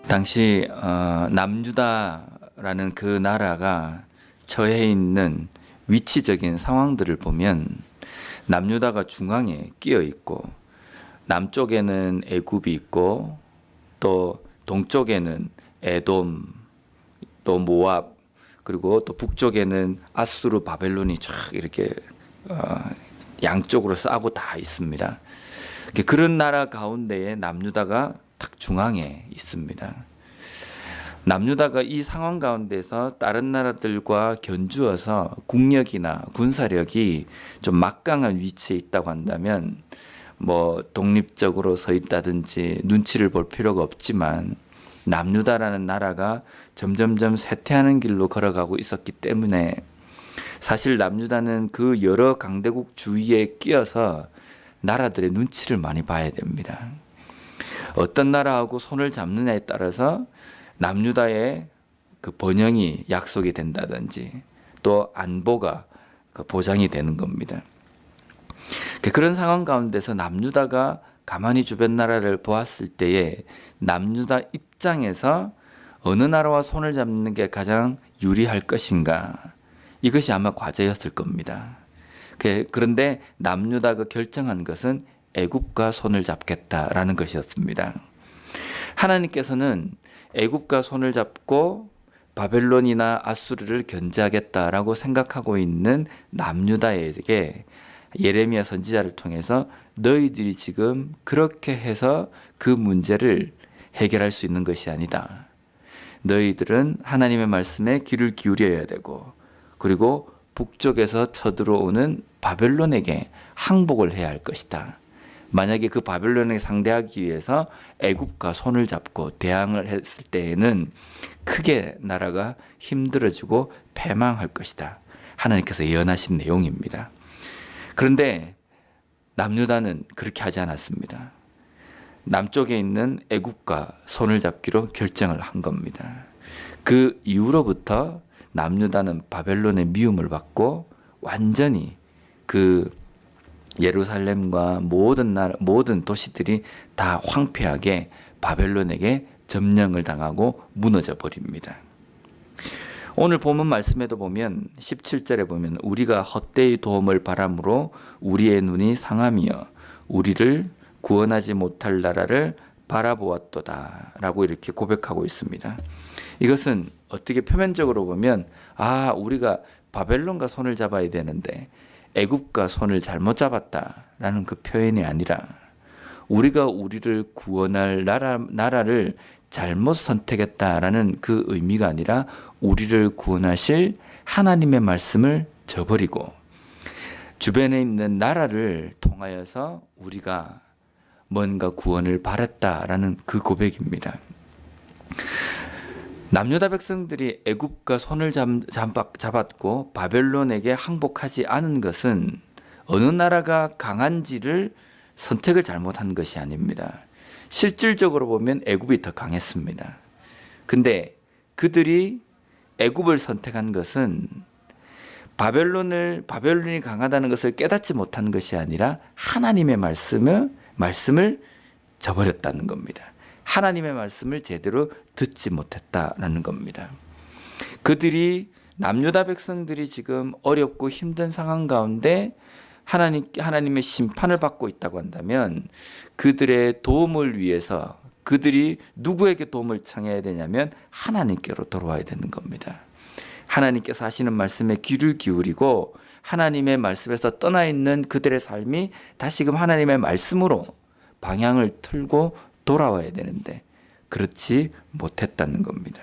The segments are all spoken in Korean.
당시 남유다라는 그 나라가 처해 있는 위치적인 상황들을 보면 남유다가 중앙에 끼어 있고 남쪽에는 애굽이 있고 또 동쪽에는 에돔, 또 모압, 그리고 또 북쪽에는 아수르, 바벨론이 쫙 이렇게 양쪽으로 싸고 다 있습니다. 그런 나라 가운데에 남유다가 딱 중앙에 있습니다. 남유다가 이 상황 가운데서 다른 나라들과 견주어서 국력이나 군사력이 좀 막강한 위치에 있다고 한다면 뭐 독립적으로 서 있다든지 눈치를 볼 필요가 없지만 남유다라는 나라가 점점점 쇠퇴하는 길로 걸어가고 있었기 때문에 사실 남유다는 그 여러 강대국 주위에 끼어서 나라들의 눈치를 많이 봐야 됩니다. 어떤 나라하고 손을 잡느냐에 따라서 남유다의 그 번영이 약속이 된다든지 또 안보가 보장이 되는 겁니다. 그런 상황 가운데서 남유다가 가만히 주변 나라를 보았을 때에 남유다 입장에서 어느 나라와 손을 잡는 게 가장 유리할 것인가, 이것이 아마 과제였을 겁니다. 그런데 남유다가 결정한 것은 애굽과 손을 잡겠다라는 것이었습니다. 하나님께서는 애굽과 손을 잡고 바벨론이나 아수르를 견제하겠다라고 생각하고 있는 남유다에게 예레미야 선지자를 통해서 너희들이 지금 그렇게 해서 그 문제를 해결할 수 있는 것이 아니다. 너희들은 하나님의 말씀에 귀를 기울여야 되고, 그리고 북쪽에서 쳐들어오는 바벨론에게 항복을 해야 할 것이다. 만약에 그 바벨론을 상대하기 위해서 애굽과 손을 잡고 대항을 했을 때에는 크게 나라가 힘들어지고 패망할 것이다. 하나님께서 예언하신 내용입니다. 그런데 남유다는 그렇게 하지 않았습니다. 남쪽에 있는 애굽과 손을 잡기로 결정을 한 겁니다. 그 이후로부터 남유다는 바벨론의 미움을 받고 완전히 그 예루살렘과 모든 도시들이 다 황폐하게 바벨론에게 점령을 당하고 무너져 버립니다. 오늘 본문 말씀에도 보면 17절에 보면 우리가 헛되이 도움을 바람으로 우리의 눈이 상하며 우리를 구원하지 못할 나라를 바라보았도다 라고 이렇게 고백하고 있습니다. 이것은 어떻게 표면적으로 보면 우리가 바벨론과 손을 잡아야 되는데 애굽과 손을 잘못 잡았다라는 그 표현이 아니라 우리가 우리를 구원할 나라를 잘못 선택했다라는 그 의미가 아니라 우리를 구원하실 하나님의 말씀을 저버리고 주변에 있는 나라를 통하여서 우리가 뭔가 구원을 바랬다라는 그 고백입니다. 남유다 백성들이 애굽과 손을 잡았고 바벨론에게 항복하지 않은 것은 어느 나라가 강한지를 선택을 잘못한 것이 아닙니다. 실질적으로 보면 애굽이 더 강했습니다. 근데 그들이 애굽을 선택한 것은 바벨론이 강하다는 것을 깨닫지 못한 것이 아니라 하나님의 말씀을 저버렸다는 겁니다. 하나님의 말씀을 제대로 듣지 못했다라는 겁니다. 남유다 백성들이 지금 어렵고 힘든 상황 가운데 하나님의 심판을 받고 있다고 한다면 그들의 도움을 위해서 그들이 누구에게 도움을 청해야 되냐면 하나님께로 돌아와야 되는 겁니다. 하나님께서 하시는 말씀에 귀를 기울이고 하나님의 말씀에서 떠나 있는 그들의 삶이 다시금 하나님의 말씀으로 방향을 틀고 돌아와야 되는데 그렇지 못했다는 겁니다.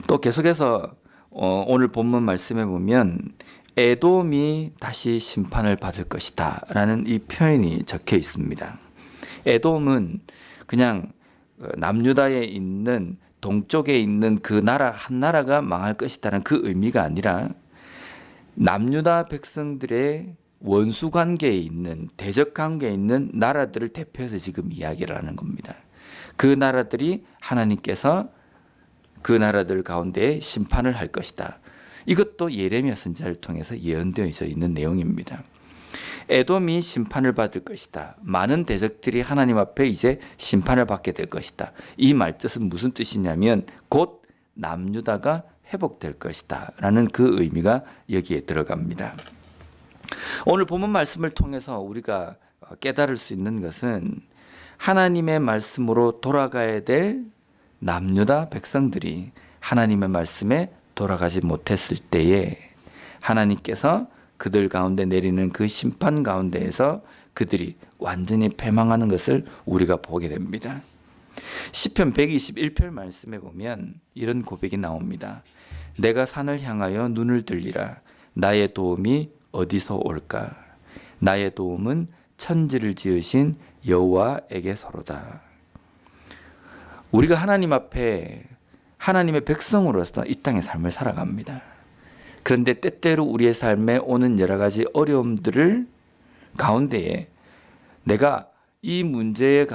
또 계속해서 오늘 본문 말씀에 보면 에돔이 다시 심판을 받을 것이다 라는 이 표현이 적혀 있습니다. 에돔은 그냥 남유다에 있는 동쪽에 있는 그 나라 한 나라가 망할 것이다라는 그 의미가 아니라 남유다 백성들의 원수 관계에 있는 대적 관계에 있는 나라들을 대표해서 지금 이야기를 하는 겁니다. 그 나라들이 하나님께서 그 나라들 가운데 심판을 할 것이다. 이것도 예레미야 선지자를 통해서 예언되어 있는 내용입니다. 에돔이 심판을 받을 것이다. 많은 대적들이 하나님 앞에 이제 심판을 받게 될 것이다. 이 말 뜻은 무슨 뜻이냐면 곧 남유다가 회복될 것이다 라는 그 의미가 여기에 들어갑니다. 오늘 본문 말씀을 통해서 우리가 깨달을 수 있는 것은 하나님의 말씀으로 돌아가야 될 남유다 백성들이 하나님의 말씀에 돌아가지 못했을 때에 하나님께서 그들 가운데 내리는 그 심판 가운데에서 그들이 완전히 패망하는 것을 우리가 보게 됩니다. 시편 121편 말씀에 보면 이런 고백이 나옵니다. 내가 산을 향하여 눈을 들리라. 나의 도움이 어디서 올까? 나의 도움은 천지를 지으신 여호와에게서로다. 우리가 하나님 앞에 하나님의 백성으로서 이 땅의 삶을 살아갑니다. 그런데 때때로 우리의 삶에 오는 여러 가지 어려움들을 가운데에 내가 이 문제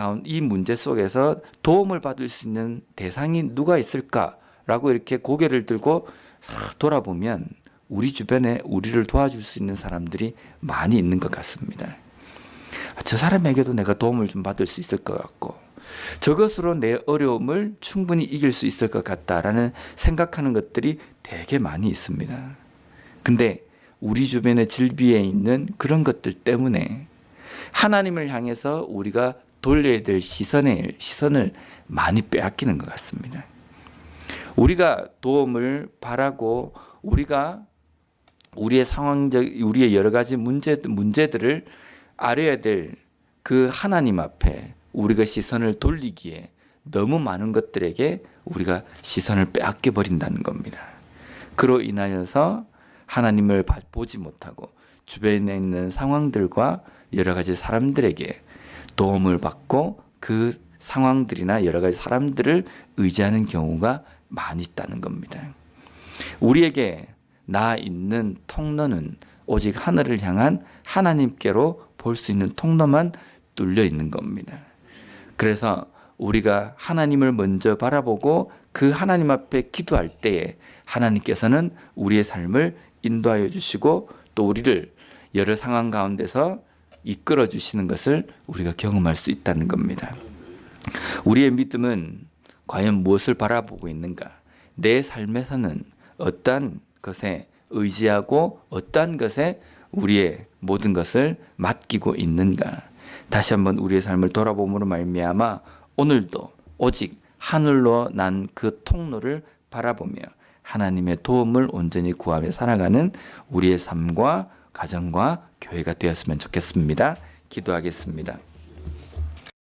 속에서 도움을 받을 수 있는 대상이 누가 있을까라고 이렇게 고개를 들고 돌아보면 우리 주변에 우리를 도와줄 수 있는 사람들이 많이 있는 것 같습니다. 저 사람에게도 내가 도움을 좀 받을 수 있을 것 같고 저것으로 내 어려움을 충분히 이길 수 있을 것 같다라는 생각하는 것들이 되게 많이 있습니다. 근데 우리 주변의 질비에 있는 그런 것들 때문에 하나님을 향해서 우리가 돌려야 될 시선을 많이 빼앗기는 것 같습니다. 우리가 도움을 바라고 우리가 우리의 여러 가지 문제들을 알아야 될 그 하나님 앞에 우리가 시선을 돌리기에 너무 많은 것들에게 우리가 시선을 빼앗겨 버린다는 겁니다. 그로 인하여서 하나님을 보지 못하고 주변에 있는 상황들과 여러 가지 사람들에게 도움을 받고 그 상황들이나 여러 가지 사람들을 의지하는 경우가 많이 있다는 겁니다. 우리에게 나 있는 통로는 오직 하늘을 향한 하나님께로 볼 수 있는 통로만 뚫려 있는 겁니다. 그래서 우리가 하나님을 먼저 바라보고 그 하나님 앞에 기도할 때에 하나님께서는 우리의 삶을 인도하여 주시고 또 우리를 여러 상황 가운데서 이끌어 주시는 것을 우리가 경험할 수 있다는 겁니다. 우리의 믿음은 과연 무엇을 바라보고 있는가? 내 삶에서는 어떠한 것에 의지하고 어떠한 것에 우리의 모든 것을 맡기고 있는가? 다시 한번 우리의 삶을 돌아봄으로 말미암아 오늘도 오직 하늘로 난 그 통로를 바라보며 하나님의 도움을 온전히 구하며 살아가는 우리의 삶과 가정과 교회가 되었으면 좋겠습니다. 기도하겠습니다.